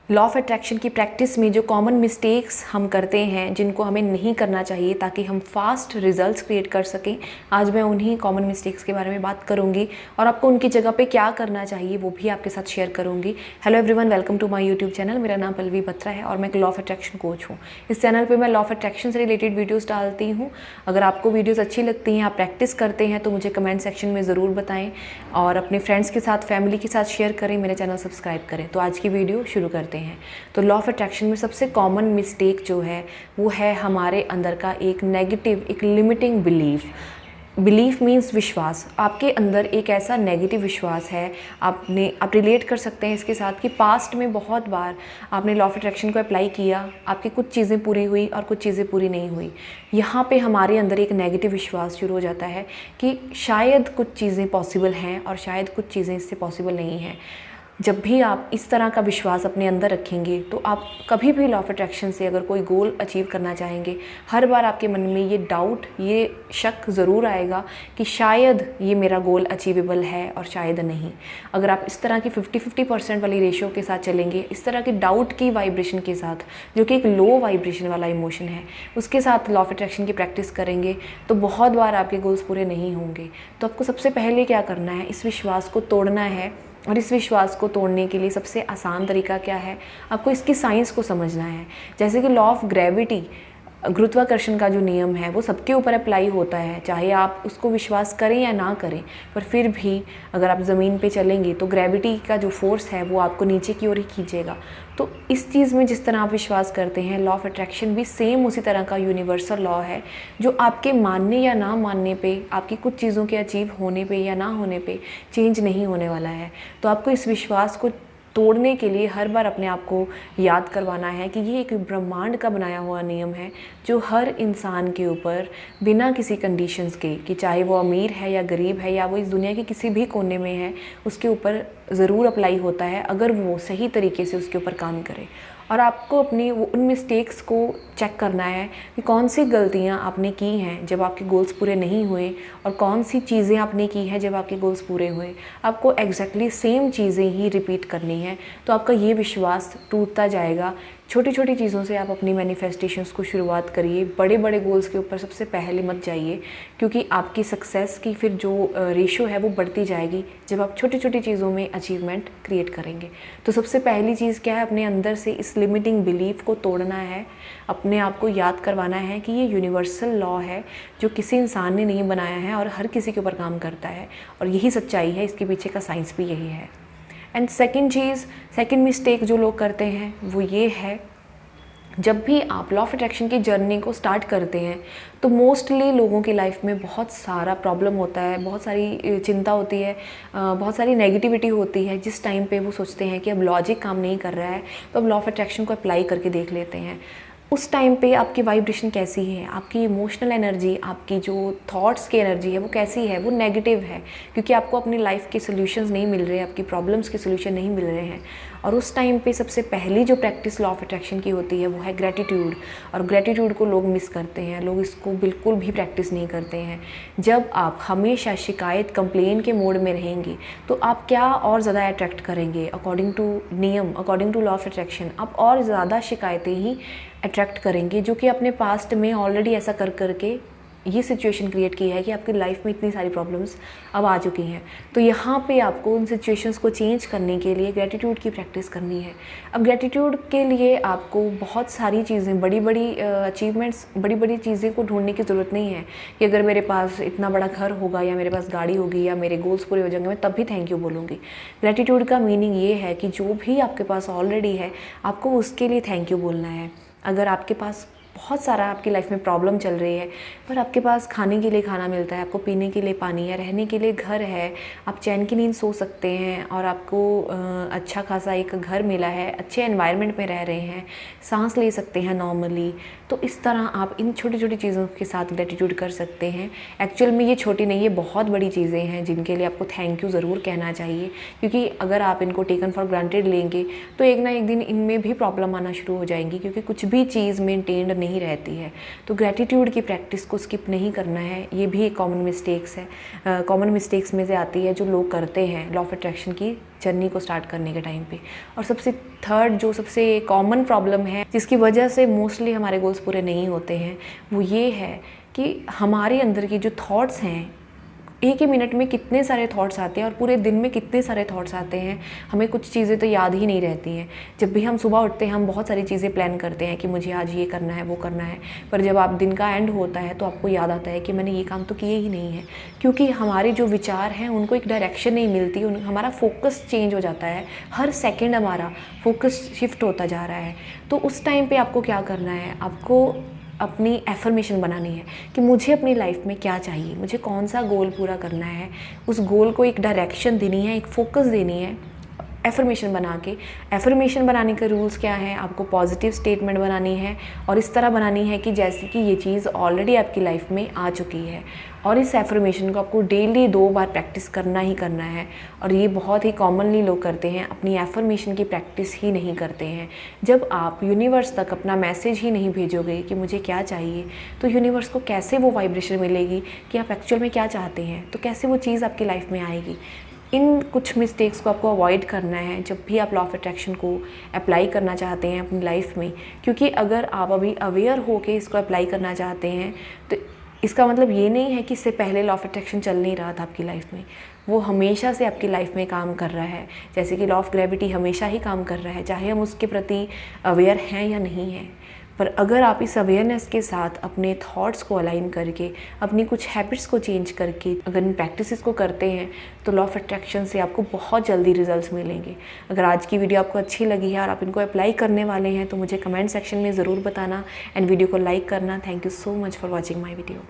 Law of attraction की practice में जो कॉमन मिस्टेक्स हम करते हैं, जिनको हमें नहीं करना चाहिए ताकि हम फास्ट रिजल्ट्स क्रिएट कर सकें, आज मैं उन्हीं कॉमन मिस्टेक्स के बारे में बात करूंगी और आपको उनकी जगह पे क्या करना चाहिए वो भी आपके साथ शेयर करूंगी। Hello everyone, welcome to my YouTube channel. मेरा नाम पल्लवी बत्रा है और मैं एक लॉ ऑफ अट्रैक्शन कोच हूँ। इस चैनल पर मैं लॉ ऑफ अट्रैक्शन से रिलेटेड वीडियोज़ डालती हूँ। अगर आपको वीडियोज़ अच्छी लगती हैं, आप प्रैक्टिस करते हैं, तो मुझे कमेंट सेक्शन में ज़रूर बताएँ और अपने फ्रेंड्स के साथ, फैमिली के साथ शेयर करें, मेरे चैनल सब्सक्राइब करें। तो आज की वीडियो शुरू करते हैं। तो लॉ ऑफ अट्रैक्शन में सबसे कॉमन मिस्टेक जो है वो है हमारे अंदर का एक नेगेटिव, एक लिमिटिंग बिलीफ मीन्स विश्वास। आपके अंदर एक ऐसा नेगेटिव विश्वास है, आप रिलेट कर सकते हैं इसके साथ कि पास्ट में बहुत बार आपने लॉ ऑफ अट्रैक्शन को अप्लाई किया, आपकी कुछ चीज़ें पूरी हुई और कुछ चीज़ें पूरी नहीं हुई। यहाँ पे हमारे अंदर एक नेगेटिव विश्वास शुरू हो जाता है कि शायद कुछ चीज़ें पॉसिबल हैं और शायद कुछ चीज़ें इससे पॉसिबल नहीं हैं। जब भी आप इस तरह का विश्वास अपने अंदर रखेंगे तो आप कभी भी लॉ ऑफ अट्रैक्शन से अगर कोई गोल अचीव करना चाहेंगे, हर बार आपके मन में ये डाउट, ये शक ज़रूर आएगा कि शायद ये मेरा गोल अचीवेबल है और शायद नहीं। अगर आप इस तरह की 50-50% वाली रेशो के साथ चलेंगे, इस तरह की डाउट की वाइब्रेशन के साथ, जो कि एक लो वाइब्रेशन वाला इमोशन है, उसके साथ लॉ ऑफ अट्रैक्शन की प्रैक्टिस करेंगे तो बहुत बार आपके गोल्स पूरे नहीं होंगे। तो आपको सबसे पहले क्या करना है, इस विश्वास को तोड़ना है। और इस विश्वास को तोड़ने के लिए सबसे आसान तरीका क्या है, आपको इसकी साइंस को समझना है। जैसे कि लॉ ऑफ ग्रेविटी, गुरुत्वाकर्षण का जो नियम है वो सबके ऊपर अप्लाई होता है, चाहे आप उसको विश्वास करें या ना करें। पर फिर भी अगर आप ज़मीन पे चलेंगे तो ग्रेविटी का जो फोर्स है वो आपको नीचे की ओर ही खींचेगा। तो इस चीज़ में जिस तरह आप विश्वास करते हैं, लॉ ऑफ अट्रैक्शन भी सेम उसी तरह का यूनिवर्सल लॉ है, जो आपके मानने या ना मानने पे, आपकी कुछ चीज़ों के अचीव होने पे या ना होने पे चेंज नहीं होने वाला है। तो आपको इस विश्वास को तोड़ने के लिए हर बार अपने आप को याद करवाना है कि ये एक ब्रह्मांड का बनाया हुआ नियम है, जो हर इंसान के ऊपर बिना किसी कंडीशंस के, कि चाहे वो अमीर है या गरीब है या वो इस दुनिया के किसी भी कोने में है, उसके ऊपर ज़रूर अप्लाई होता है अगर वो सही तरीके से उसके ऊपर काम करे। और आपको अपनी उन मिस्टेक्स को चेक करना है कि कौन सी गलतियाँ आपने की हैं जब आपके गोल्स पूरे नहीं हुए और कौन सी चीज़ें आपने की हैं जब आपके गोल्स पूरे हुए। आपको एग्जैक्टली सेम चीज़ें ही रिपीट करनी है, तो आपका ये विश्वास टूटता जाएगा। छोटी छोटी चीज़ों से आप अपनी मैनिफेस्टेशंस को शुरुआत करिए, बड़े बड़े गोल्स के ऊपर सबसे पहले मत जाइए, क्योंकि आपकी सक्सेस की फिर जो रेशो है वो बढ़ती जाएगी जब आप छोटी छोटी चीज़ों में अचीवमेंट क्रिएट करेंगे। तो सबसे पहली चीज़ क्या है, अपने अंदर से इस लिमिटिंग बिलीफ को तोड़ना है। अपने आप को याद करवाना है कि ये यूनिवर्सल लॉ है, जो किसी इंसान ने नहीं बनाया है और हर किसी के ऊपर काम करता है, और यही सच्चाई है, इसके पीछे का साइंस भी यही है। एंड सेकंड मिस्टेक जो लोग करते हैं वो ये है, जब भी आप लॉ ऑफ अट्रैक्शन की जर्नी को स्टार्ट करते हैं तो मोस्टली लोगों की लाइफ में बहुत सारा प्रॉब्लम होता है, बहुत सारी चिंता होती है, बहुत सारी नेगेटिविटी होती है। जिस टाइम पे वो सोचते हैं कि अब लॉजिक काम नहीं कर रहा है तो अब लॉ ऑफ अट्रैक्शन को अप्लाई करके देख लेते हैं। उस टाइम पे आपकी वाइब्रेशन कैसी है, आपकी इमोशनल एनर्जी, आपकी जो थॉट्स की एनर्जी है वो कैसी है, वो नेगेटिव है, क्योंकि आपको अपनी लाइफ के सॉल्यूशंस नहीं मिल रहे, आपकी प्रॉब्लम्स के सॉल्यूशन नहीं मिल रहे हैं। और उस टाइम पे सबसे पहली जो प्रैक्टिस लॉ ऑफ अट्रैक्शन की होती है वो है ग्रेटिट्यूड। और ग्रेटिट्यूड को लोग मिस करते हैं, लोग इसको बिल्कुल भी प्रैक्टिस नहीं करते हैं। जब आप हमेशा शिकायत, कंप्लेन के मोड में रहेंगे तो आप क्या और ज़्यादा अट्रैक्ट करेंगे। अकॉर्डिंग टू नियम, according to law of attraction, आप और ज़्यादा शिकायतें ही अट्रैक्ट करेंगे, जो कि अपने पास्ट में ऑलरेडी ऐसा कर करके ये सिचुएशन क्रिएट की है कि आपकी लाइफ में इतनी सारी प्रॉब्लम्स अब आ चुकी हैं। तो यहाँ पे आपको उन सिचुएशंस को चेंज करने के लिए ग्रेटिट्यूड की प्रैक्टिस करनी है। अब ग्रेटिट्यूड के लिए आपको बहुत सारी चीज़ें, बड़ी बड़ी अचीवमेंट्स, बड़ी बड़ी चीज़ें को ढूंढने की ज़रूरत नहीं है कि अगर मेरे पास इतना बड़ा घर होगा या मेरे पास गाड़ी होगी या मेरे गोल्स पूरे हो जाएंगे मैं तब भी थैंक यू बोलूँगी। ग्रेटिट्यूड का मीनिंग ये है कि जो भी आपके पास ऑलरेडी है आपको उसके लिए थैंक यू बोलना है। अगर आपके पास बहुत सारा आपकी लाइफ में प्रॉब्लम चल रही है पर आपके पास खाने के लिए खाना मिलता है, आपको पीने के लिए पानी है, रहने के लिए घर है, आप चैन की नींद सो सकते हैं और आपको अच्छा खासा एक घर मिला है, अच्छे एनवायरनमेंट में रह रहे हैं, सांस ले सकते हैं नॉर्मली, तो इस तरह आप इन छोटी छोटी चीज़ों के साथ ग्रेटिट्यूड कर सकते हैं। एक्चुअल में ये छोटी नहीं, ये बहुत बड़ी चीज़ें हैं जिनके लिए आपको थैंक यू ज़रूर कहना चाहिए, क्योंकि अगर आप इनको टेकन फॉर ग्रांटेड लेंगे तो एक ना एक दिन इनमें भी प्रॉब्लम आना शुरू हो जाएंगी, क्योंकि कुछ भी चीज़ मेंटेन्ड नहीं रहती है। तो ग्रैटिट्यूड की प्रैक्टिस को स्किप नहीं करना है, ये भी एक कॉमन मिस्टेक्स है, कॉमन मिस्टेक्स में से आती है जो लोग करते हैं लॉ ऑफ अट्रैक्शन की जर्नी को स्टार्ट करने के टाइम पे। और सबसे थर्ड जो सबसे कॉमन प्रॉब्लम है जिसकी वजह से मोस्टली हमारे गोल्स पूरे नहीं होते हैं, वो ये है कि हमारे अंदर की जो थॉट्स हैं, एक ही मिनट में कितने सारे थॉट्स आते हैं और पूरे दिन में कितने सारे थॉट्स आते हैं, हमें कुछ चीज़ें तो याद ही नहीं रहती हैं। जब भी हम सुबह उठते हैं हम बहुत सारी चीज़ें प्लान करते हैं कि मुझे आज ये करना है वो करना है, पर जब आप दिन का एंड होता है तो आपको याद आता है कि मैंने ये काम तो किए ही नहीं है, क्योंकि हमारे जो विचार हैं उनको एक डायरेक्शन नहीं मिलती, हमारा फोकस चेंज हो जाता है, हर सेकेंड हमारा फोकस शिफ्ट होता जा रहा है। तो उस टाइम पर आपको क्या करना है, आपको अपनी एफर्मेशन बनानी है कि मुझे अपनी लाइफ में क्या चाहिए, मुझे कौन सा गोल पूरा करना है, उस गोल को एक डायरेक्शन देनी है, एक फोकस देनी है एफर्मेशन बना के। एफर्मेशन बनाने के रूल्स क्या हैं, आपको पॉजिटिव स्टेटमेंट बनानी है और इस तरह बनानी है कि जैसे कि ये चीज़ ऑलरेडी आपकी लाइफ में आ चुकी है, और इस एफर्मेशन को आपको डेली 2 बार प्रैक्टिस करना ही करना है। और ये बहुत ही कॉमनली लोग करते हैं, अपनी एफर्मेशन की प्रैक्टिस ही नहीं करते हैं। जब आप यूनिवर्स तक अपना मैसेज ही नहीं भेजोगे कि मुझे क्या चाहिए, तो यूनिवर्स को कैसे वो वाइब्रेशन मिलेगी कि आप एक्चुअल में क्या चाहते हैं, तो कैसे वो चीज़ आपकी लाइफ में आएगी। इन कुछ मिस्टेक्स को आपको अवॉइड करना है जब भी आप लॉ ऑफ अट्रैक्शन को अप्लाई करना चाहते हैं अपनी लाइफ में, क्योंकि अगर आप अभी अवेयर हो के इसको अप्लाई करना चाहते हैं तो इसका मतलब ये नहीं है कि इससे पहले लॉ ऑफ अट्रैक्शन चल नहीं रहा था आपकी लाइफ में, वो हमेशा से आपकी लाइफ में काम कर रहा है। जैसे कि लॉ ऑफ ग्रेविटी हमेशा ही काम कर रहा है, चाहे हम उसके प्रति अवेयर हैं या नहीं हैं। पर अगर आप इस अवेयरनेस के साथ अपने थॉट्स को अलाइन करके, अपनी कुछ हैबिट्स को चेंज करके अगर इन प्रैक्टिसेस को करते हैं तो लॉ ऑफ अट्रैक्शन से आपको बहुत जल्दी रिजल्ट्स मिलेंगे। अगर आज की वीडियो आपको अच्छी लगी है और आप इनको अप्लाई करने वाले हैं तो मुझे कमेंट सेक्शन में ज़रूर बताना एंड वीडियो को लाइक करना। Thank you so much for watching my video.